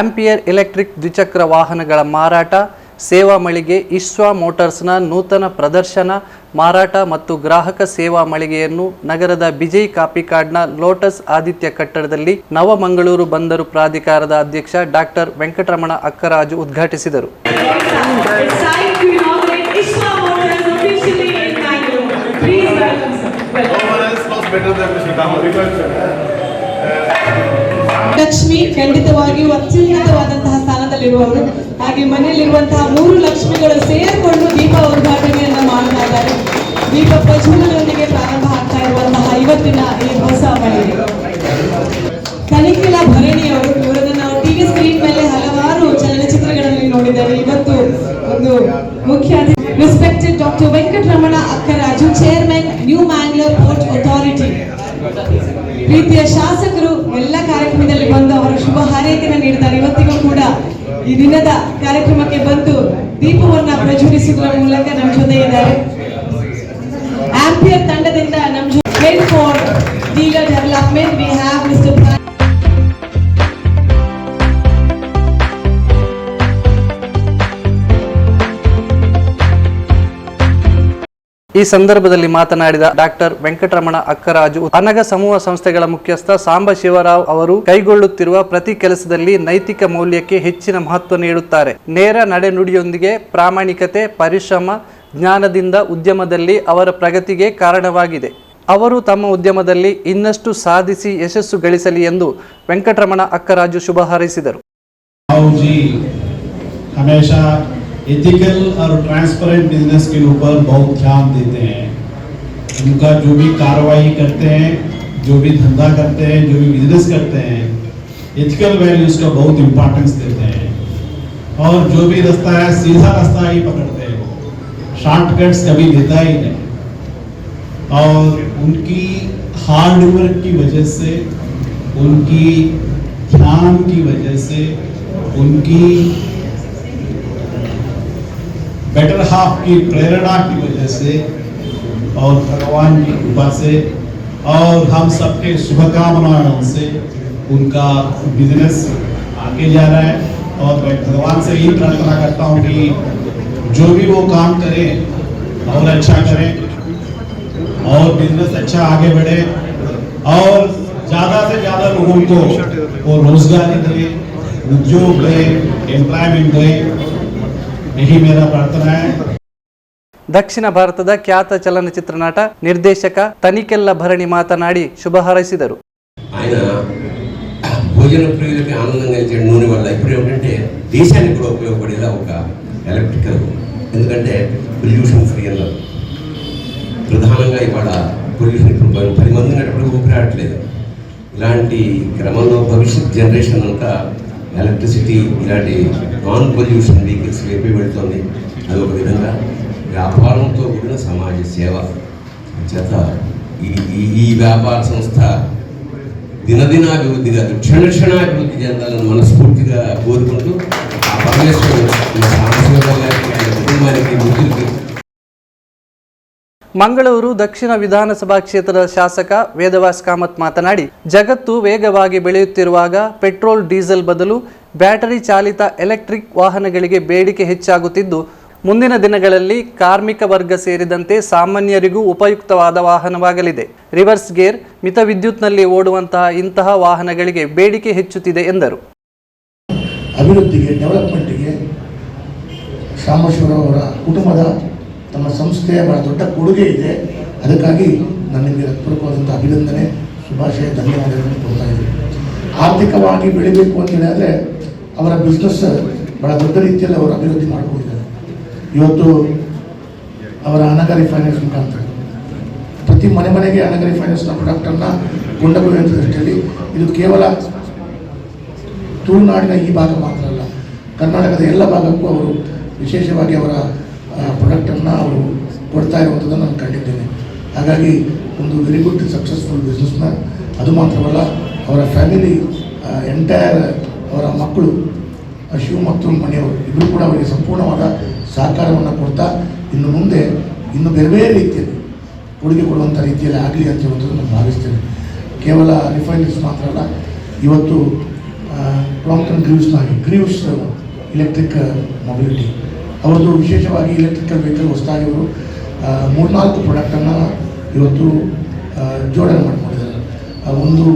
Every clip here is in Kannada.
ಆಂಪಿಯರ್ ಎಲೆಕ್ಟ್ರಿಕ್ ದ್ವಿಚಕ್ರ ವಾಹನಗಳ ಮಾರಾಟ, ಸೇವಾ ಮಳಿಗೆ, ಇಶ್ವಾ ಮೋಟಾರ್ಸ್ನ ನೂತನ ಪ್ರದರ್ಶನ, ಮಾರಾಟ ಮತ್ತು ಗ್ರಾಹಕ ಸೇವಾ ಮಳಿಗೆಯನ್ನು ನಗರದ ಬಿಜಯ್ ಕಾಪಿಕಾಡ್ನ ಲೋಟಸ್ ಆದಿತ್ಯ ಕಟ್ಟಡದಲ್ಲಿ ನವ ಮಂಗಳೂರು ಬಂದರು ಪ್ರಾಧಿಕಾರದ ಅಧ್ಯಕ್ಷ ಡಾಕ್ಟರ್ ವೆಂಕಟರಮಣ ಅಕ್ಕರಾಜು ಉದ್ಘಾಟಿಸಿದರು. ಲಕ್ಷ್ಮಿ ಖಂಡಿತವಾಗಿಯೂ ಅತ್ಯುನ್ನತವಾದಂತಹ ಸ್ಥಾನದಲ್ಲಿರುವವರು. ಹಾಗೆ ಮನೆಯಲ್ಲಿರುವಂತಹ 3 ಲಕ್ಷ್ಮಿಗಳು ಸೇರಿಕೊಂಡು ದೀಪ ಉದ್ಘಾಟನೆಯನ್ನ ಮಾಡ್ತಾ ಇದ್ದಾರೆ. ದೀಪ ಪ್ರಜ್ವಲನೊಂದಿಗೆ ಪ್ರಾರಂಭ ಆಗ್ತಾ ಇರುವಂತಹ ಇವತ್ತಿನ ಈ ಹೊಸ ಮಳಿಗೆ ಹನಗಳ ಭರಣಿಯವರು. ಇವರನ್ನು ನಾವು ಟಿವಿ ಸ್ಕ್ರೀನ್ ಮೇಲೆ ಹಲವಾರು ಚಲನಚಿತ್ರಗಳಲ್ಲಿ ನೋಡಿದ್ದೇವೆ. ಇವತ್ತು ಒಂದು ಮುಖ್ಯ respected doctor Venkataramana Akkaraju, chairman new Mangalore port authority. ಪ್ರೀತಿಯ ಶಾಸಕರು ಎಲ್ಲ ಕಾರ್ಯಕ್ರಮದಲ್ಲಿ ಬಂದು ಅವರ ಶುಭ ಹಾರೈಕೆಯನ್ನು ನೀಡಿದ್ದಾರೆ. ಇವತ್ತಿಗೂ ಕೂಡ ಈ ದಿನದ ಕಾರ್ಯಕ್ರಮಕ್ಕೆ ಬಂದು ದೀಪವನ್ನ ಪ್ರಜ್ವಲಿಸುವುದರ ಮೂಲಕ ನಮ್ಮ ಜೊತೆ ಇದ್ದಾರೆ. ಆಂಪಿಯರ್ ತಂಡದಿಂದ ನಮ್ಮ ಜೊತೆ for dealer development we have mister. ಈ ಸಂದರ್ಭದಲ್ಲಿ ಮಾತನಾಡಿದ ಡಾಕ್ಟರ್ ವೆಂಕಟರಮಣ ಅಕ್ಕರಾಜು, ಹನಗ ಸಮೂಹ ಸಂಸ್ಥೆಗಳ ಮುಖ್ಯಸ್ಥ ಸಾಂಬ ಶಿವರಾವ್ ಅವರು ಕೈಗೊಳ್ಳುತ್ತಿರುವ ಪ್ರತಿ ಕೆಲಸದಲ್ಲಿ ನೈತಿಕ ಮೌಲ್ಯಕ್ಕೆ ಹೆಚ್ಚಿನ ಮಹತ್ವ ನೀಡುತ್ತಾರೆ. ನೇರ ನಡೆನುಡಿಯೊಂದಿಗೆ ಪ್ರಾಮಾಣಿಕತೆ, ಪರಿಶ್ರಮ, ಜ್ಞಾನದಿಂದ ಉದ್ಯಮದಲ್ಲಿ ಅವರ ಪ್ರಗತಿಗೆ ಕಾರಣವಾಗಿದೆ. ಅವರು ತಮ್ಮ ಉದ್ಯಮದಲ್ಲಿ ಇನ್ನಷ್ಟು ಸಾಧಿಸಿ ಯಶಸ್ಸು ಗಳಿಸಲಿ ಎಂದು ವೆಂಕಟರಮಣ ಅಕ್ಕರಾಜು ಶುಭ ಹಾರೈಸಿದರು. एथिकल और ट्रांसपेरेंट बिजनेस के ऊपर बहुत ध्यान देते हैं. उनका जो भी कार्रवाई करते हैं, जो भी धंधा करते हैं, जो भी बिजनेस करते हैं, एथिकल वैल्यूज का बहुत इम्पोर्टेंस देते हैं. और जो भी रास्ता है सीधा रास्ता ही पकड़ते हैं, शॉर्टकट्स कभी देता ही नहीं. और उनकी हार्ड वर्क की वजह से, उनकी ध्यान की वजह से, उनकी बेटर हाफ की प्रेरणा की वजह से और भगवान की कृपा से और हम सबके शुभकामनाओं से उनका बिजनेस आगे जा रहा है. और मैं भगवान से यही प्रार्थना करता हूँ कि जो भी वो काम करें और अच्छा करें और बिजनेस अच्छा आगे बढ़े और ज़्यादा से ज़्यादा लोगों को वो रोजगारी दे, उद्योग दे, एम्प्लॉयमेंट दे. यही मेरा प्रार्थना है. ದಕ್ಷಿಣ ಭಾರತದ ಖ್ಯಾತ ಚಲನಚಿತ್ರ ನಟ, ನಿರ್ದೇಶಕ ತನಿಕೆಲ್ಲ ಭರಣಿ మాతనాడి శుభ హారೈಸಿದರು. ఆయన భోజన ప్రియులకి ఆనందంగా ఇచ్చే నూనె వల్ల ఇప్పుడు ఏమిటంటే దేశానికి కూడా ఉపయోగపడేలా ఒక ఎలక్ట్రికల్, ఎందుకంటే పొల్యూషన్ ఫ్రీ అన్నారు. ప్రధానంగా ఇవాళ పొల్యూషన్ ఇప్పుడు 10 మంది ఉన్నప్పుడు ఊపిరాడట్లేదు. ఇలాంటి క్రమంలో భవిష్యత్ జనరేషన్ అంతా ఎలక్ట్రిసిటీ ఇలాంటి నాన్ పొల్యూషన్ వెహికల్స్ వైపు వెళుతుంది. అదొక విధంగా వ్యాపారంతో కూడిన సమాజ సేవ చేత ఈ వ్యాపార సంస్థ దినదినాభివృద్ధి కాదు, క్షణాభివృద్ధి చెందాలని మనస్ఫూర్తిగా కోరుకుంటూ ఆ పరమేశ్వరుడు కుటుంబానికి మిత్రులకి. ಮಂಗಳೂರು ದಕ್ಷಿಣ ವಿಧಾನಸಭಾ ಕ್ಷೇತ್ರದ ಶಾಸಕ ವೇದವಾಸ್ ಕಾಮತ್ ಮಾತನಾಡಿ, ಜಗತ್ತು ವೇಗವಾಗಿ ಬೆಳೆಯುತ್ತಿರುವಾಗ ಪೆಟ್ರೋಲ್ ಡೀಸೆಲ್ ಬದಲು ಬ್ಯಾಟರಿ ಚಾಲಿತ ಎಲೆಕ್ಟ್ರಿಕ್ ವಾಹನಗಳಿಗೆ ಬೇಡಿಕೆ ಹೆಚ್ಚಾಗುತ್ತಿದ್ದು, ಮುಂದಿನ ದಿನಗಳಲ್ಲಿ ಕಾರ್ಮಿಕ ವರ್ಗ ಸೇರಿದಂತೆ ಸಾಮಾನ್ಯರಿಗೂ ಉಪಯುಕ್ತವಾದ ವಾಹನವಾಗಲಿದೆ. ರಿವರ್ಸ್ ಗೇರ್, ಮಿತ ವಿದ್ಯುತ್ನಲ್ಲಿ ಓಡುವಂತಹ ಇಂತಹ ವಾಹನಗಳಿಗೆ ಬೇಡಿಕೆ ಹೆಚ್ಚುತ್ತಿದೆ ಎಂದರು. ಅಭಿವೃದ್ಧಿಗೆ, ಡೆವಲಪ್ಮೆಂಟ್ಗೆ ಸಾಂಬಶಿವರಾವ್ ಅವರ ಕುಟುಂಬದ ತಮ್ಮ ಸಂಸ್ಥೆಯ ಬಹಳ ದೊಡ್ಡ ಕೊಡುಗೆ ಇದೆ. ಅದಕ್ಕಾಗಿ ನನಗೆ ಹೃತ್ಪೂರ್ವಕವಾದಂಥ ಅಭಿನಂದನೆ, ಶುಭಾಶಯ, ಧನ್ಯವಾದಗಳನ್ನು ಕೊಡ್ತಾ ಇದ್ದೀನಿ. ಆರ್ಥಿಕವಾಗಿ ಬೆಳಿಬೇಕು ಅಂತ ಹೇಳಿದ್ರೆ ಅವರ ಬಿಸ್ನೆಸ್ ಬಹಳ ದೊಡ್ಡ ರೀತಿಯಲ್ಲಿ ಅವರು ಅಭಿವೃದ್ಧಿ ಮಾಡಿಕೊಂಡಿದ್ದಾರೆ. ಇವತ್ತು ಅವರ ಹನಗ ರಿಫೈನಾನ್ಸ್ ಮುಖಾಂತರ ಪ್ರತಿ ಮನೆಗೆ ಹನಗ ರಿಫೈನಾನ್ಸ್ನ ಪ್ರಾಡಕ್ಟನ್ನು ಕೊಂಡೊಯ್ಯುವಂಥ ದೃಷ್ಟಿಯಲ್ಲಿ ಇದು ಕೇವಲ ತುಳುನಾಡಿನ ಈ ಭಾಗ ಮಾತ್ರ ಅಲ್ಲ, ಕರ್ನಾಟಕದ ಎಲ್ಲ ಭಾಗಕ್ಕೂ ಅವರು ವಿಶೇಷವಾಗಿ ಅವರ ಪ್ರಾಡಕ್ಟನ್ನು ಅವರು ಕೊಡ್ತಾ ಇರುವಂಥದ್ದನ್ನು ನಾನು ಕಂಡಿದ್ದೇನೆ. ಹಾಗಾಗಿ ಒಂದು very good successful business man. ಅದು ಮಾತ್ರವಲ್ಲ, ಅವರ ಫ್ಯಾಮಿಲಿ ಎಂಟೈರ್ ಅವರ ಮಕ್ಕಳು ಶಿವ ಮತ್ತು ಮಣಿಯವರು ಇಬ್ಬರು ಕೂಡ ಅವರಿಗೆ ಸಂಪೂರ್ಣವಾದ ಸಹಕಾರವನ್ನು ಕೊಡ್ತಾ ಇನ್ನು ಮುಂದೆ ಇನ್ನು ಬೇರೆ ಬೇರೆ ರೀತಿಯಲ್ಲಿ ಕೊಡುಗೆ ಕೊಡುವಂಥ ರೀತಿಯಲ್ಲಿ ಆಗಲಿ ಅಂತ ಹೇಳುವಂಥದ್ದು ನಾನು ಭಾವಿಸ್ತೇನೆ. ಕೇವಲ ರಿಫೈನರೀಸ್ ಮಾತ್ರ ಅಲ್ಲ, ಇವತ್ತು ಕ್ರಾಂಪ್ಟನ್ ಗ್ರೀವ್ಸ್ ಇಲೆಕ್ಟ್ರಿಕ್ ಮೊಬಿಲಿಟಿ ಅವ್ರದ್ದು ವಿಶೇಷವಾಗಿ ಇಲೆಕ್ಟ್ರಿಕಲ್ ವೆಹಿಕಲ್ ಹೊಸದಾಗಿ ಅವರು 3-4 ಪ್ರಾಡಕ್ಟನ್ನು ಇವತ್ತು ಜೋಡಣೆ ಮಾಡಿಕೊಂಡಿದ್ದಾರೆ. ಒಂದು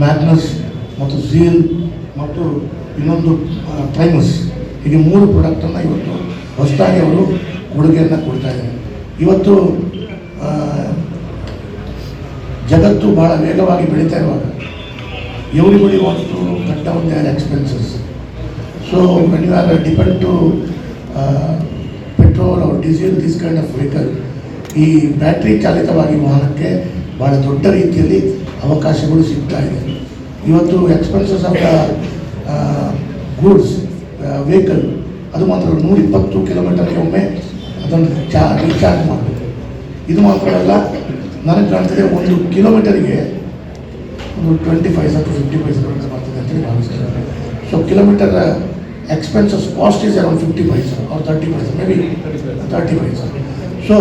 ಮ್ಯಾಗ್ನಸ್ ಮತ್ತು ಝೀಲ್ ಮತ್ತು ಇನ್ನೊಂದು ಪ್ರೈಮಸ್, ಹೀಗೆ 3 ಪ್ರಾಡಕ್ಟನ್ನು ಇವತ್ತು ಹೊಸದಾಗಿ ಅವರು ಕೊಡುಗೆಯನ್ನು ಕೊಡ್ತಾ ಇದ್ದಾರೆ. ಇವತ್ತು ಜಗತ್ತು ಭಾಳ ವೇಗವಾಗಿ ಬೆಳೀತಾ ಇರುವಾಗ everybody wants to cut down their expenses. So when you are depend to petrol or diesel this kind of vehicle, ಈ ಬ್ಯಾಟ್ರಿ ಚಾಲಿತವಾಗಿ ವಾಹನಕ್ಕೆ ಭಾಳ ದೊಡ್ಡ ರೀತಿಯಲ್ಲಿ ಅವಕಾಶಗಳು ಸಿಗ್ತಾ ಇದೆ. ಇವತ್ತು expenses of the goods vehicle ಅದು ಮಾತ್ರ 120 ಕಿಲೋಮೀಟರ್ಗೆ ಒಮ್ಮೆ ಅದನ್ನು ರೀಚಾರ್ಜ್ ಮಾಡಬೇಕು. ಇದು ಮಾತ್ರ ಅಲ್ಲ, ನನಗೆ ಕಾಣ್ತದೆ 1 ಕಿಲೋಮೀಟರಿಗೆ ಒಂದು 20 ಪೈಸಾ ಟು 50 ಪೈಸಾ ಬರ್ತದೆ ಅಂತೇಳಿ ಭಾವಿಸ್ತಾರೆ. So kilometre expenses cost is around 50 paisa or 30 paisa, may be 30 paisa. So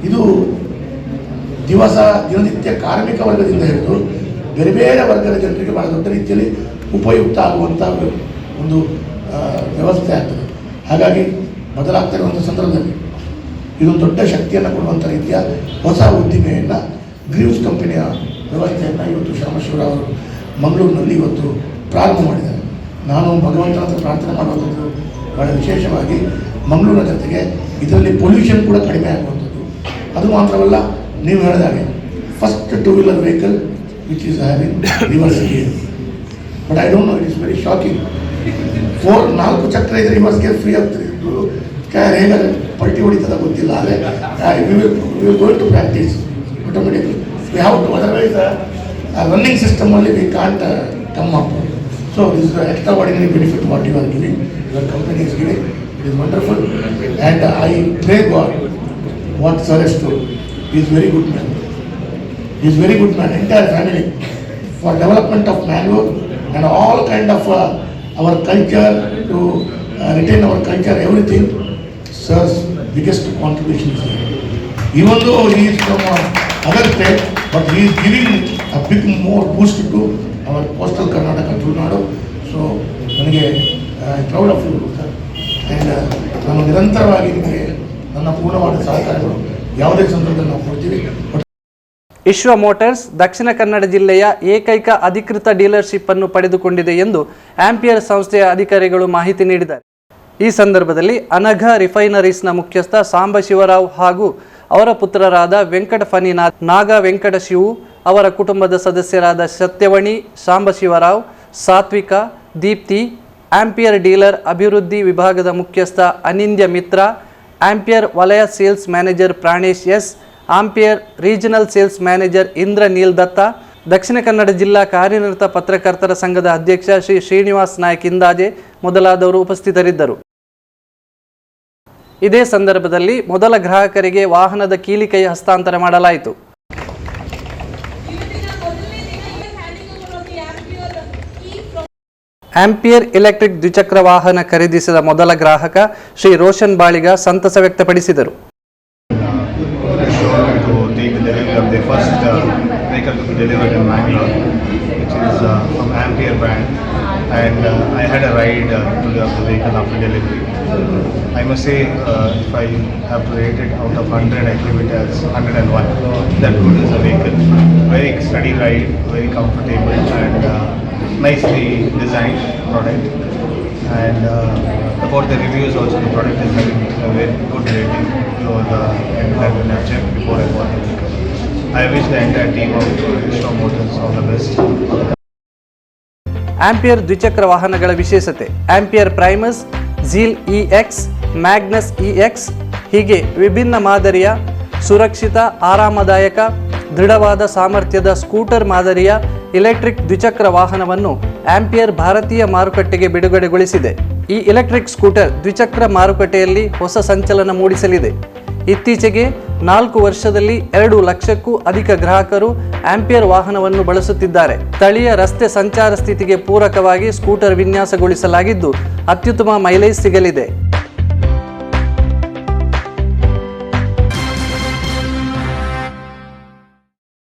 ಇದು ದಿನನಿತ್ಯ ಕಾರ್ಮಿಕ ವರ್ಗದಿಂದ ಹಿಡಿದು ಬೇರೆ ಬೇರೆ ವರ್ಗದ ಜನರಿಗೆ ಭಾಳ ದೊಡ್ಡ ರೀತಿಯಲ್ಲಿ ಉಪಯುಕ್ತ ಆಗುವಂಥ ಒಂದು ವ್ಯವಸ್ಥೆ ಆಗ್ತದೆ. ಹಾಗಾಗಿ ಬದಲಾಗ್ತಾ ಇರುವಂಥ ಸಂದರ್ಭದಲ್ಲಿ ಇದೊಂದು ದೊಡ್ಡ ಶಕ್ತಿಯನ್ನು ಕೊಡುವಂಥ ರೀತಿಯ ಹೊಸ ಉದ್ದಿಮೆಯನ್ನು ಗ್ರೀವ್ಸ್ ಕಂಪನಿಯ ವ್ಯವಸ್ಥೆಯನ್ನು ಇವತ್ತು ಶ್ಯಾಮಶಿವರಾವ್ ಅವರು ಮಂಗಳೂರಿನಲ್ಲಿ ಇವತ್ತು ಪ್ರಾರಂಭ ಮಾಡಿದ್ದಾರೆ. ನಾನು ಭಗವಂತನ ಹತ್ರ ಪ್ರಾರ್ಥನೆ ಮಾಡುವಂಥದ್ದು ಭಾಳ ವಿಶೇಷವಾಗಿ ಮಂಗಳೂರಿನ ಜೊತೆಗೆ ಇದರಲ್ಲಿ ಪೊಲ್ಯೂಷನ್ ಕೂಡ ಕಡಿಮೆ ಆಗುವಂಥದ್ದು. ಅದು ಮಾತ್ರವಲ್ಲ, ನೀವು ಹೇಳಿದಾಗೆ first 2-wheeler vehicle which is having reverse gear. But I don't know, it is very shocking. 4 ಚಕ್ರ ಇದ್ರೆ ರಿವರ್ಸ್ ಗೇರ್ ಫ್ರೀ ಆಗ್ತದೆ. ಹೇಗೆ ಪಲ್ಟಿ ಹೊಡಿತದ ಗೊತ್ತಿಲ್ಲ, ಆದರೆ we will going to practise automatically. We have to, otherwise running ಸಿಸ್ಟಮಲ್ಲಿ we can't come up. So this is the extraordinary benefit what you are giving, your company is giving. It is wonderful and I pray God what sir has told. He is very good man. He is very good man. Entire family for development of Mangalore and all kind of our culture, to retain our culture, everything. Sir's biggest contribution is there. Even though he is from other state, but he is giving a big more boost to our coastal Karnataka, Tulnadu. So ನನಗೆ proud of you sir. And ನಾನು ನಿರಂತರವಾಗಿ ನಿಮಗೆ ನನ್ನ ಪೂರ್ಣವಾದ ಸಹಕಾರಗಳು ಯಾವುದೇ ಸಂದರ್ಭದಲ್ಲಿ ನಾವು ಕೊಡ್ತೀವಿ. ಇಶ್ವ ಮೋಟಾರ್ಸ್ ದಕ್ಷಿಣ ಕನ್ನಡ ಜಿಲ್ಲೆಯ ಏಕೈಕ ಅಧಿಕೃತ ಡೀಲರ್ಶಿಪ್ ಅನ್ನು ಪಡೆದುಕೊಂಡಿದೆ ಎಂದು ಆಂಪಿಯರ್ ಸಂಸ್ಥೆಯ ಅಧಿಕಾರಿಗಳು ಮಾಹಿತಿ ನೀಡಿದ್ದಾರೆ. ಈ ಸಂದರ್ಭದಲ್ಲಿ ಅನಘ ರಿಫೈನರೀಸ್ನ ಮುಖ್ಯಸ್ಥ ಸಾಂಬಶಿವರಾವ್ ಹಾಗೂ ಅವರ ಪುತ್ರರಾದ ವೆಂಕಟ ಫಣಿನಾಥ್, ನಾಗ ವೆಂಕಟ ಶಿವು, ಅವರ ಕುಟುಂಬದ ಸದಸ್ಯರಾದ ಸತ್ಯವಣಿ, ಸಾಂಬಶಿವರಾವ್, ಸಾತ್ವಿಕ, ದೀಪ್ತಿ, ಆಂಪಿಯರ್ ಡೀಲರ್ ಅಭಿವೃದ್ಧಿ ವಿಭಾಗದ ಮುಖ್ಯಸ್ಥ ಅನಿಂದ್ಯ ಮಿತ್ರ, ಆಂಪಿಯರ್ ವಲಯ sales manager Pranesh S, Ampere regional sales manager Indranil Datta, Dakshina Kannada ಜಿಲ್ಲಾ ಕಾರ್ಯನಿರತ ಪತ್ರಕರ್ತರ ಸಂಘದ ಅಧ್ಯಕ್ಷ ಶ್ರೀ ಶ್ರೀನಿವಾಸ್ ನಾಯ್ಕ್ ಇಂದಾಜೆ ಮೊದಲಾದವರು ಉಪಸ್ಥಿತರಿದ್ದರು. ಇದೇ ಸಂದರ್ಭದಲ್ಲಿ ಮೊದಲ ಗ್ರಾಹಕರಿಗೆ ವಾಹನದ ಕೀಲಿಕೈ ಹಸ್ತಾಂತರ ಮಾಡಲಾಯಿತು. ಆಂಪಿಯರ್ ಎಲೆಕ್ಟ್ರಿಕ್ ದ್ವಿಚಕ್ರ ವಾಹನ ಖರೀದಿಸಿದ ಮೊದಲ ಗ್ರಾಹಕ ಶ್ರೀ ರೋಷನ್ ಬಾಳಿಗ ಸಂತಸ ವ್ಯಕ್ತಪಡಿಸಿದರು. vehicle to be delivered in Mangalore, which is from Ampere brand, and I had a ride to the vehicle after delivery. I must say, if I have to rate it out of 100, I give it as 101. That good is a vehicle. Very steady ride, very comfortable, and nicely designed product. And about the reviews also, the product is having a very good rating over the entire when I checked before I bought the vehicle. I wish the entire team of Ishwa Motors all the best. Ampere ದ್ವಿಚಕ್ರ ವಾಹನಗಳ ವಿಶೇಷತೆ: ampere Primus, zeal EX, Magnus EX ಹೀಗೆ ವಿಭಿನ್ನ ಮಾದರಿಯ ಸುರಕ್ಷಿತ, ಆರಾಮದಾಯಕ, ದೃಢವಾದ ಸಾಮರ್ಥ್ಯದ ಸ್ಕೂಟರ್ ಮಾದರಿಯ ಎಲೆಕ್ಟ್ರಿಕ್ ದ್ವಿಚಕ್ರ ವಾಹನವನ್ನು ಆಂಪಿಯರ್ ಭಾರತೀಯ ಮಾರುಕಟ್ಟೆಗೆ ಬಿಡುಗಡೆಗೊಳಿಸಿದೆ. ಈ ಎಲೆಕ್ಟ್ರಿಕ್ ಸ್ಕೂಟರ್ ದ್ವಿಚಕ್ರ ಮಾರುಕಟ್ಟೆಯಲ್ಲಿ ಹೊಸ ಸಂಚಲನ ಮೂಡಿಸಲಿದೆ. ಇತ್ತೀಚೆಗೆ 4 ವರ್ಷದಲ್ಲಿ 2 ಲಕ್ಷಕ್ಕೂ ಅಧಿಕ ಗ್ರಾಹಕರು ಆಂಪಿಯರ್ ವಾಹನವನ್ನು ಬಳಸುತ್ತಿದ್ದಾರೆ. ಸ್ಥಳೀಯ ರಸ್ತೆ ಸಂಚಾರ ಸ್ಥಿತಿಗೆ ಪೂರಕವಾಗಿ ಸ್ಕೂಟರ್ ವಿನ್ಯಾಸಗೊಳಿಸಲಾಗಿದ್ದು ಅತ್ಯುತ್ತಮ ಮೈಲೇಜ್ ಸಿಗಲಿದೆ.